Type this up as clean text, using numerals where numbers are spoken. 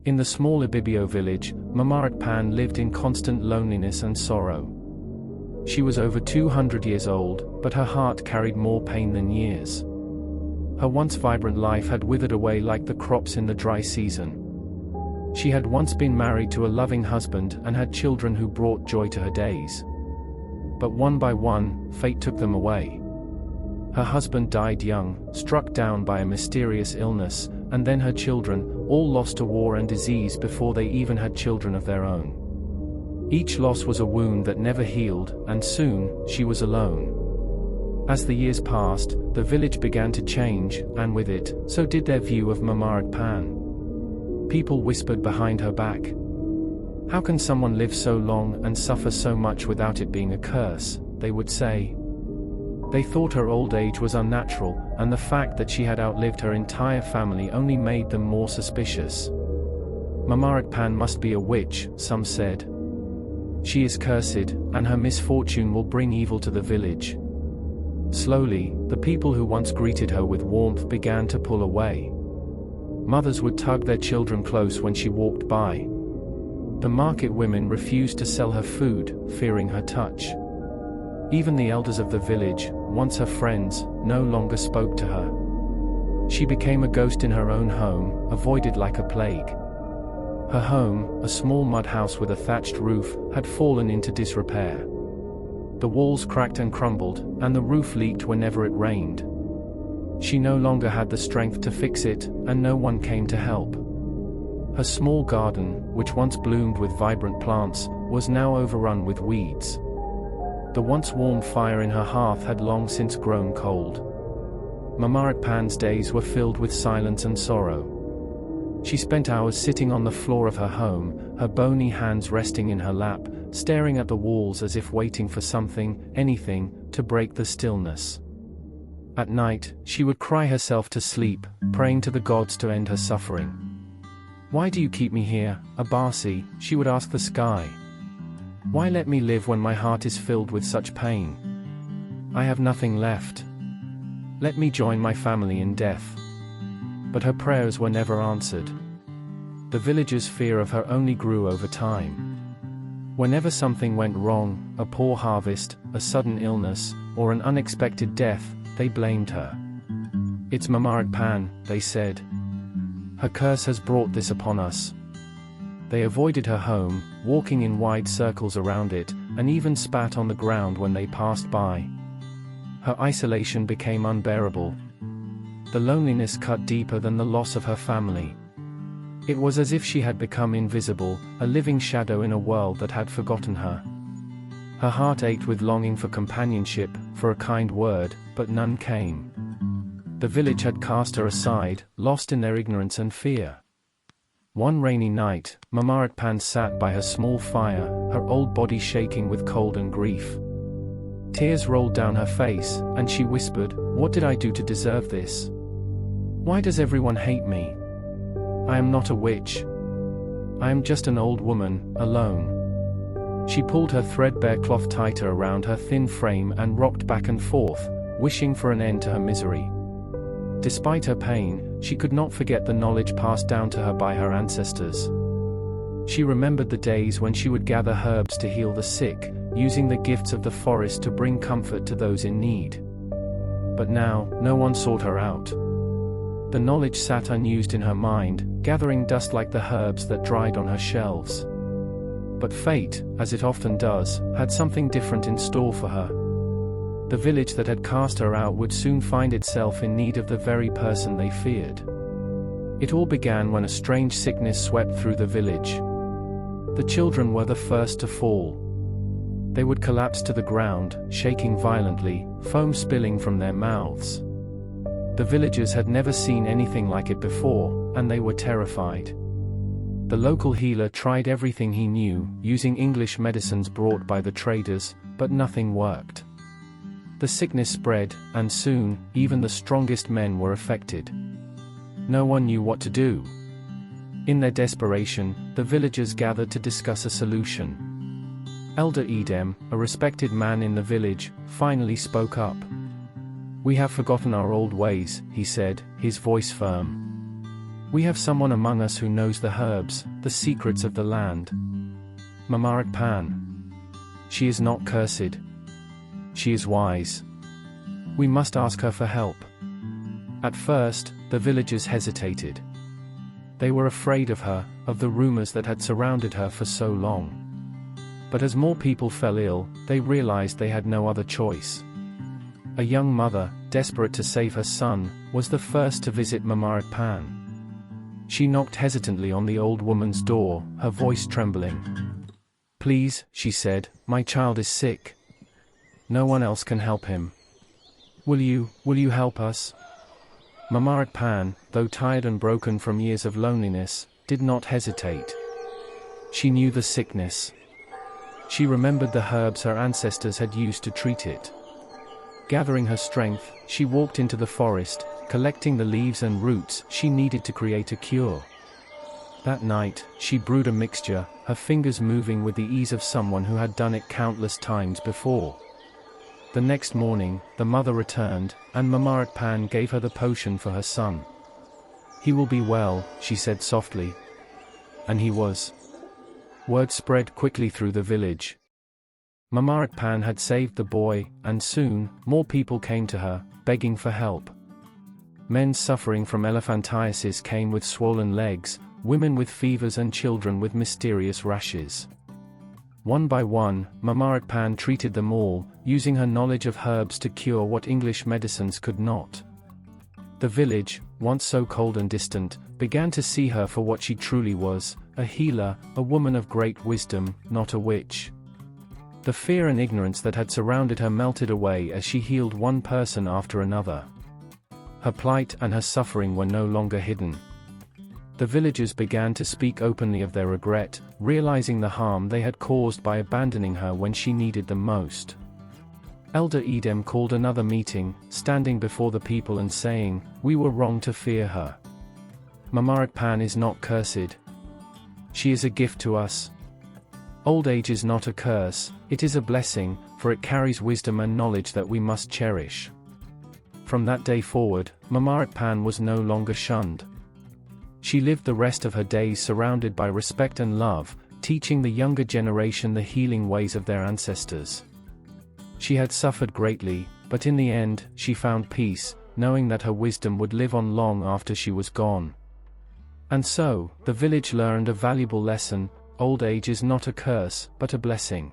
In the small Ibibio village, Mamaratpan lived in constant loneliness and sorrow. She was over 200 years old, but her heart carried more pain than years. Her once vibrant life had withered away like the crops in the dry season. She had once been married to a loving husband and had children who brought joy to her days. But one by one, fate took them away. Her husband died young, struck down by a mysterious illness, and then her children, all lost to war and disease before they even had children of their own. Each loss was a wound that never healed, and soon, she was alone. As the years passed, the village began to change, and with it, so did their view of Mamaratpan. People whispered behind her back. How can someone live so long and suffer so much without it being a curse, they would say. They thought her old age was unnatural, and the fact that she had outlived her entire family only made them more suspicious. Mamaratpan must be a witch, some said. She is cursed, and her misfortune will bring evil to the village. Slowly, the people who once greeted her with warmth began to pull away. Mothers would tug their children close when she walked by. The market women refused to sell her food, fearing her touch. Even the elders of the village, once her friends, no longer spoke to her. She became a ghost in her own home, avoided like a plague. Her home, a small mud house with a thatched roof, had fallen into disrepair. The walls cracked and crumbled, and the roof leaked whenever it rained. She no longer had the strength to fix it, and no one came to help. Her small garden, which once bloomed with vibrant plants, was now overrun with weeds. The once warm fire in her hearth had long since grown cold. Mamaratpan's days were filled with silence and sorrow. She spent hours sitting on the floor of her home, her bony hands resting in her lap, staring at the walls as if waiting for something, anything, to break the stillness. At night, she would cry herself to sleep, praying to the gods to end her suffering. "Why do you keep me here, Abasi?" she would ask the sky. "Why let me live when my heart is filled with such pain? I have nothing left. Let me join my family in death." But her prayers were never answered. The villagers' fear of her only grew over time. Whenever something went wrong, a poor harvest, a sudden illness, or an unexpected death, they blamed her. "It's Mamaratpan," they said. "Her curse has brought this upon us." They avoided her home, walking in wide circles around it, and even spat on the ground when they passed by. Her isolation became unbearable. The loneliness cut deeper than the loss of her family. It was as if she had become invisible, a living shadow in a world that had forgotten her. Her heart ached with longing for companionship, for a kind word, but none came. The village had cast her aside, lost in their ignorance and fear. One rainy night, Mamaratpan sat by her small fire, her old body shaking with cold and grief. Tears rolled down her face, and she whispered, "What did I do to deserve this? Why does everyone hate me? I am not a witch. I am just an old woman, alone." She pulled her threadbare cloth tighter around her thin frame and rocked back and forth, wishing for an end to her misery. Despite her pain, she could not forget the knowledge passed down to her by her ancestors. She remembered the days when she would gather herbs to heal the sick, using the gifts of the forest to bring comfort to those in need. But now, no one sought her out. The knowledge sat unused in her mind, gathering dust like the herbs that dried on her shelves. But fate, as it often does, had something different in store for her. The village that had cast her out would soon find itself in need of the very person they feared. It all began when a strange sickness swept through the village. The children were the first to fall. They would collapse to the ground, shaking violently, foam spilling from their mouths. The villagers had never seen anything like it before, and they were terrified. The local healer tried everything he knew, using English medicines brought by the traders, but nothing worked. The sickness spread, and soon, even the strongest men were affected. No one knew what to do. In their desperation, the villagers gathered to discuss a solution. Elder Edem, a respected man in the village, finally spoke up. "We have forgotten our old ways," he said, his voice firm. We have someone among us who knows the herbs, the secrets of the land. Mamarak Pan. She is not cursed. She is wise. We must ask her for help. At first, the villagers hesitated. They were afraid of her, of the rumors that had surrounded her for so long. But as more people fell ill, they realized they had no other choice. A young mother, desperate to save her son, was the first to visit Mamarak Pan. She knocked hesitantly on the old woman's door, her voice trembling. "Please," she said, "my child is sick. No one else can help him. Will you help us?" Mamarak Pan, though tired and broken from years of loneliness, did not hesitate. She knew the sickness. She remembered the herbs her ancestors had used to treat it. Gathering her strength, she walked into the forest, collecting the leaves and roots she needed to create a cure. That night, she brewed a mixture, her fingers moving with the ease of someone who had done it countless times before. The next morning, the mother returned, and Mamarak Pan gave her the potion for her son. "He will be well," she said softly. And he was. Word spread quickly through the village. Mamarak Pan had saved the boy, and soon, more people came to her, begging for help. Men suffering from elephantiasis came with swollen legs, women with fevers and children with mysterious rashes. One by one, Mamarak Pan treated them all, using her knowledge of herbs to cure what English medicines could not. The village, once so cold and distant, began to see her for what she truly was, a healer, a woman of great wisdom, not a witch. The fear and ignorance that had surrounded her melted away as she healed one person after another. Her plight and her suffering were no longer hidden. The villagers began to speak openly of their regret, realizing the harm they had caused by abandoning her when she needed them most. Elder Edem called another meeting, standing before the people and saying, "We were wrong to fear her. Mamarak Pan is not cursed. She is a gift to us. Old age is not a curse, it is a blessing, for it carries wisdom and knowledge that we must cherish." From that day forward, Mamarak Pan was no longer shunned. She lived the rest of her days surrounded by respect and love, teaching the younger generation the healing ways of their ancestors. She had suffered greatly, but in the end, she found peace, knowing that her wisdom would live on long after she was gone. And so, the village learned a valuable lesson: old age is not a curse, but a blessing.